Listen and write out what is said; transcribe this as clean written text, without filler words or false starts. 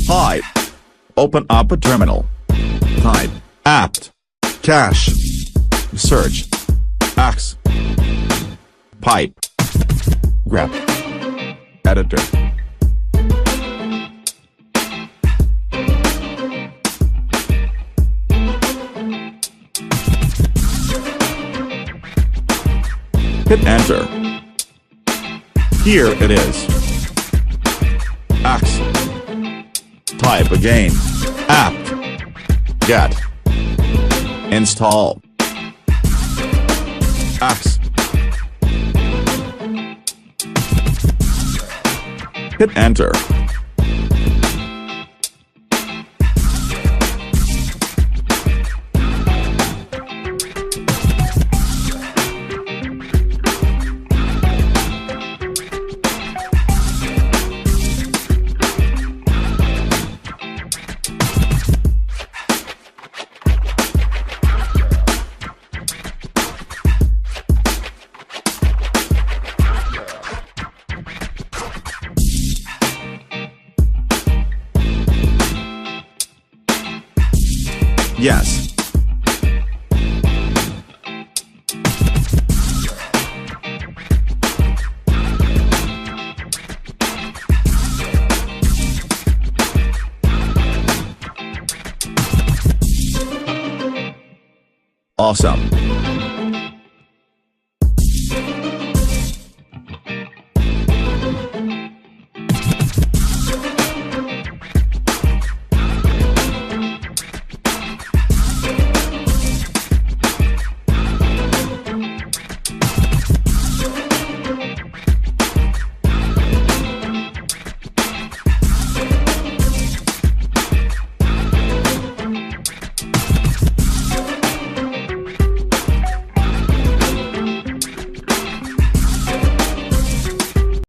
Type. Open up a terminal. Type. apt. Cache. Search. X. Pipe. Grep. Editor. Hit enter. Here it is. X. Type again. apt. Get. Install. X. Hit enter. Yes. Awesome.